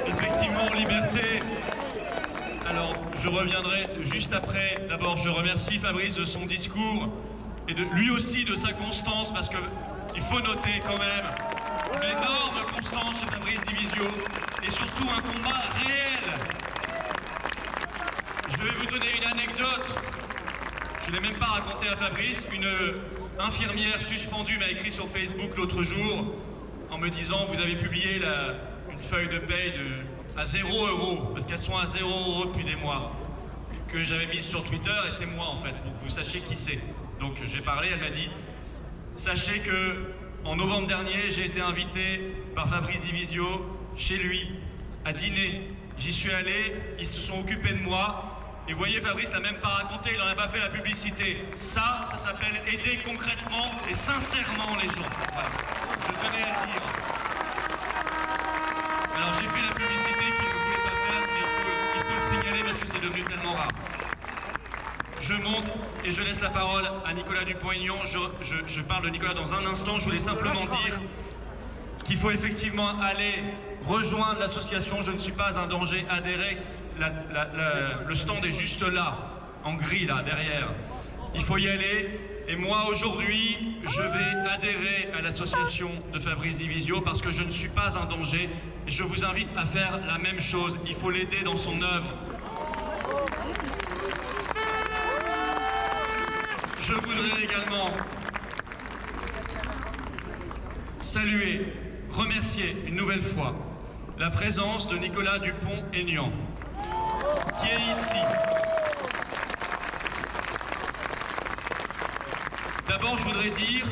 Effectivement, liberté. Alors, je reviendrai juste après. D'abord, je remercie Fabrice de son discours et lui aussi de sa constance, parce qu'il faut noter quand même une énorme constance chez Fabrice Divisio et surtout un combat réel. Je vais vous donner une anecdote. Je ne l'ai même pas raconté à Fabrice. Une infirmière suspendue m'a écrit sur Facebook l'autre jour en me disant: vous avez publié une feuille de paye à 0 €, parce qu'elles sont à 0 € depuis des mois, que j'avais mise sur Twitter, et c'est moi en fait, pour que vous sachiez qui c'est. Donc j'ai parlé, elle m'a dit: sachez que en novembre dernier, j'ai été invité par Fabrice Divisio chez lui à dîner. J'y suis allé, ils se sont occupés de moi. Et vous voyez, Fabrice l'a même pas raconté, il n'en a pas fait la publicité. Ça s'appelle aider concrètement et sincèrement les gens. Voilà. Je tenais à le dire. Alors j'ai fait la publicité qu'il ne voulait pas faire, mais il faut le signaler parce que c'est devenu tellement rare. Je monte et je laisse la parole à Nicolas Dupont-Aignan. Je parle de Nicolas dans un instant. Je voulais simplement dire qu'il faut effectivement aller rejoindre l'association Je ne suis pas un danger, adhérer. Le stand est juste là, en gris là, derrière. Il faut y aller. Et moi aujourd'hui, je vais adhérer à l'association de Fabrice Divisio parce que je ne suis pas un danger. Et je vous invite à faire la même chose. Il faut l'aider dans son œuvre. Je voudrais également saluer, remercier une nouvelle fois la présence de Nicolas Dupont-Aignan, qui est ici. D'abord, je voudrais dire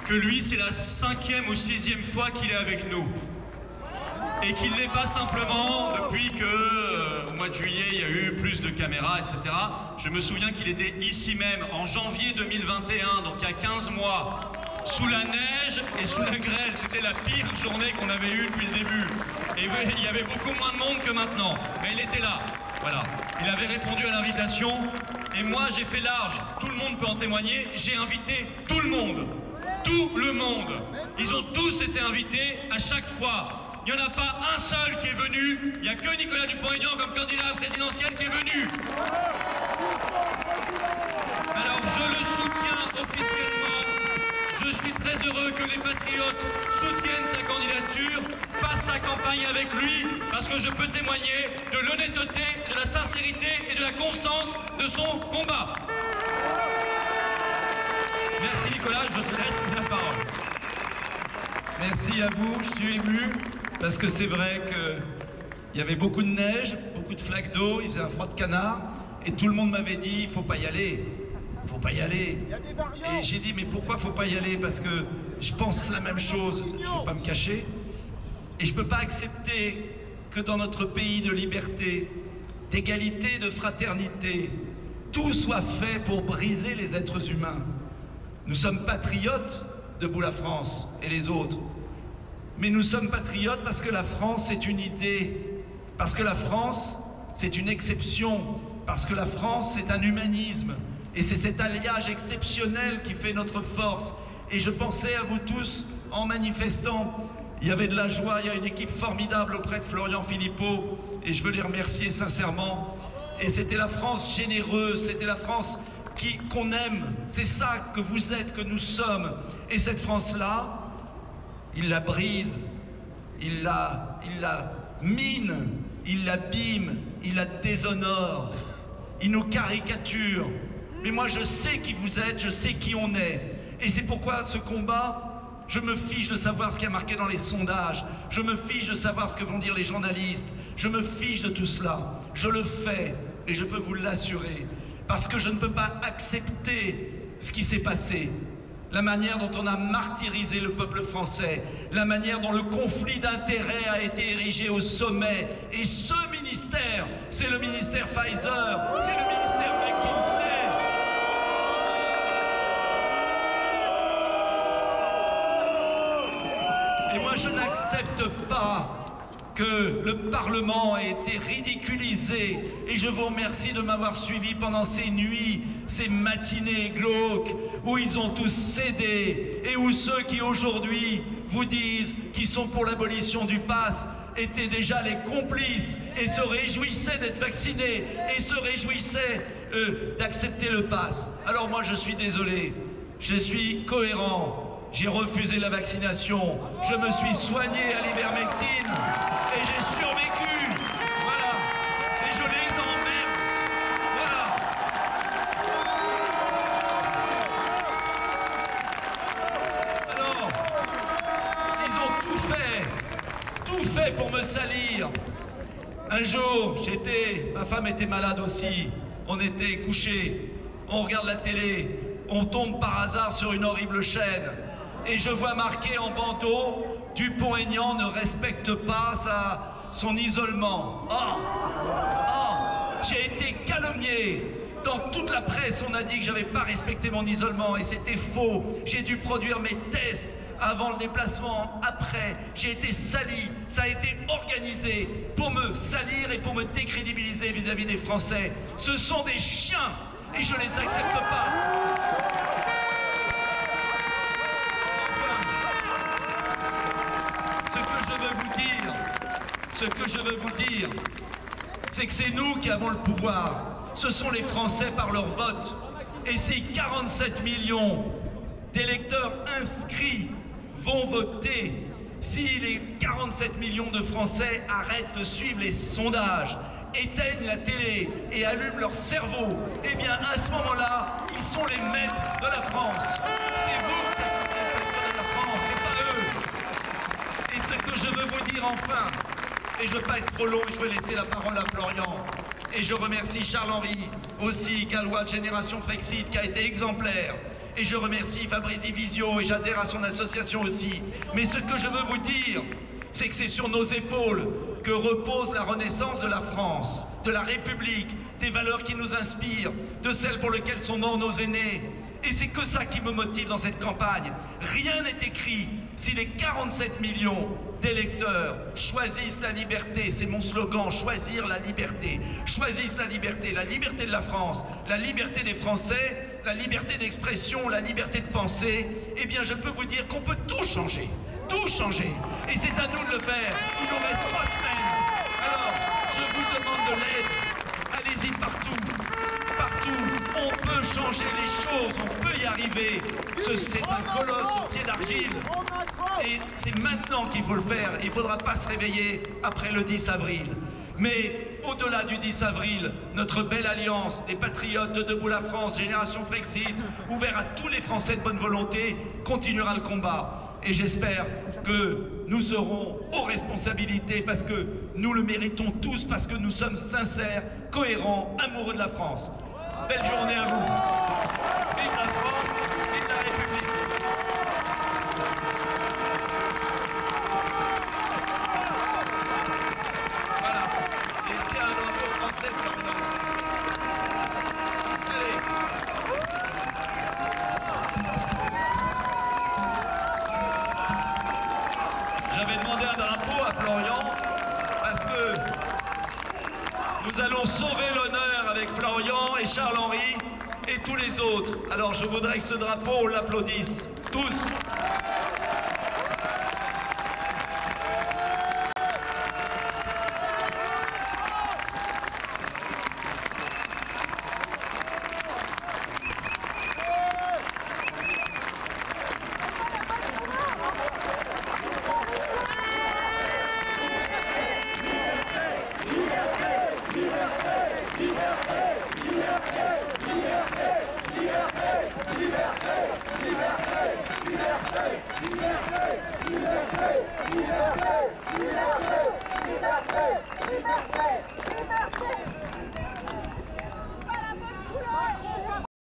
que lui, c'est la 5e ou 6e fois qu'il est avec nous. Et qu'il n'est pas simplement depuis que, au mois de juillet, il y a eu plus de caméras, etc. Je me souviens qu'il était ici même, en janvier 2021, donc il y a 15 mois, sous la neige et sous la grêle. C'était la pire journée qu'on avait eue depuis le début. Et oui, il y avait beaucoup moins de monde que maintenant, mais il était là. Voilà. Il avait répondu à l'invitation. Et moi, j'ai fait large. Tout le monde peut en témoigner. J'ai invité tout le monde. Tout le monde. Ils ont tous été invités à chaque fois. Il n'y en a pas un seul qui est venu. Il n'y a que Nicolas Dupont-Aignan comme candidat à la présidentielle qui est venu. Alors je le soutiens officiellement. Je suis très heureux que les patriotes soutiennent sa candidature, fassent sa campagne avec lui, parce que je peux témoigner de l'honnêteté, de la sincérité et de la constance de son combat. Merci Nicolas, je te laisse la parole. Merci à vous, je suis ému, parce que c'est vrai qu'il y avait beaucoup de neige, beaucoup de flaques d'eau, il faisait un froid de canard, et tout le monde m'avait dit, il ne faut pas y aller. Faut pas y aller. Et j'ai dit, mais pourquoi faut pas y aller? Parce que je pense la même chose, je vais pas me cacher. Et je peux pas accepter que dans notre pays de liberté, d'égalité, de fraternité, tout soit fait pour briser les êtres humains. Nous sommes patriotes, debout la France et les autres. Mais nous sommes patriotes parce que la France c'est une idée, parce que la France c'est une exception, parce que la France c'est un humanisme. Et c'est cet alliage exceptionnel qui fait notre force. Et je pensais à vous tous en manifestant. Il y avait de la joie, il y a une équipe formidable auprès de Florian Philippot. Et je veux les remercier sincèrement. Et c'était la France généreuse, c'était la France qu'on aime. C'est ça que vous êtes, que nous sommes. Et cette France-là, il la brise, il la mine, il l'abîme, il la déshonore. Il nous caricature. Mais moi je sais qui vous êtes, je sais qui on est. Et c'est pourquoi ce combat, je me fiche de savoir ce qui a marqué dans les sondages. Je me fiche de savoir ce que vont dire les journalistes. Je me fiche de tout cela. Je le fais et je peux vous l'assurer. Parce que je ne peux pas accepter ce qui s'est passé. La manière dont on a martyrisé le peuple français. La manière dont le conflit d'intérêts a été érigé au sommet. Et ce ministère, c'est le ministère Pfizer. C'est le ministère McKinsey. Et moi, je n'accepte pas que le Parlement a été ridiculisé, et je vous remercie de m'avoir suivi pendant ces nuits, ces matinées glauques où ils ont tous cédé, et où ceux qui aujourd'hui vous disent qu'ils sont pour l'abolition du pass étaient déjà les complices et se réjouissaient d'être vaccinés et se réjouissaient d'accepter le pass. Alors moi je suis désolé, je suis cohérent. J'ai refusé la vaccination, je me suis soigné à l'ivermectine et j'ai survécu. Voilà. Et je les emmerde. Voilà. Alors, ils ont tout fait pour me salir. Un jour, ma femme était malade aussi, on était couchés, on regarde la télé, on tombe par hasard sur une horrible chaîne. Et je vois marqué en bandeau « Dupont-Aignan ne respecte pas son isolement ». J'ai été calomnié. Dans toute la presse, on a dit que j'avais pas respecté mon isolement et c'était faux. J'ai dû produire mes tests avant le déplacement, après. J'ai été sali. Ça a été organisé pour me salir et pour me décrédibiliser vis-à-vis des Français. Ce sont des chiens et je les accepte pas. Ce que je veux vous dire, c'est que c'est nous qui avons le pouvoir. Ce sont les Français par leur vote. Et si 47 millions d'électeurs inscrits vont voter, si les 47 millions de Français arrêtent de suivre les sondages, éteignent la télé et allument leur cerveau, eh bien à ce moment-là, ils sont les maîtres de la France. C'est vous qui êtes les maîtres de la France, c'est pas eux. Et ce que je veux vous dire enfin, et je ne veux pas être trop long, et je veux laisser la parole à Florian. Et je remercie Charles-Henri, aussi gallois de Génération Frexit, qui a été exemplaire. Et je remercie Fabrice Divisio, et j'adhère à son association aussi. Mais ce que je veux vous dire, c'est que c'est sur nos épaules que repose la renaissance de la France, de la République, des valeurs qui nous inspirent, de celles pour lesquelles sont morts nos aînés. Et c'est que ça qui me motive dans cette campagne. Rien n'est écrit. Si les 47 millions d'électeurs choisissent la liberté, c'est mon slogan, choisir la liberté, choisissent la liberté de la France, la liberté des Français, la liberté d'expression, la liberté de penser, eh bien je peux vous dire qu'on peut tout changer. Tout changer. Et c'est à nous de le faire. Il nous reste 3 semaines. Alors, je vous demande de l'aide. Allez-y partout. Partout. On peut changer les choses. On peut y arriver. C'est un colosse au pied d'argile. Et c'est maintenant qu'il faut le faire. Il ne faudra pas se réveiller après le 10 avril. Mais au-delà du 10 avril, notre belle alliance des patriotes de Debout la France, Génération Frexit, ouvert à tous les Français de bonne volonté, continuera le combat. Et j'espère que nous serons aux responsabilités parce que nous le méritons tous, parce que nous sommes sincères, cohérents, amoureux de la France. Belle journée à vous. Vive la France, vive la République. Voilà. Est-ce qu'il y a un drapeau français, Florian ? Allez. J'avais demandé un drapeau à Florian parce que nous allons sauver l'honneur avec Florian et Charles-Henri et tous les autres. Alors je voudrais que ce drapeau, on l'applaudisse tous. Liberté, liberté, liberté, liberté, liberté.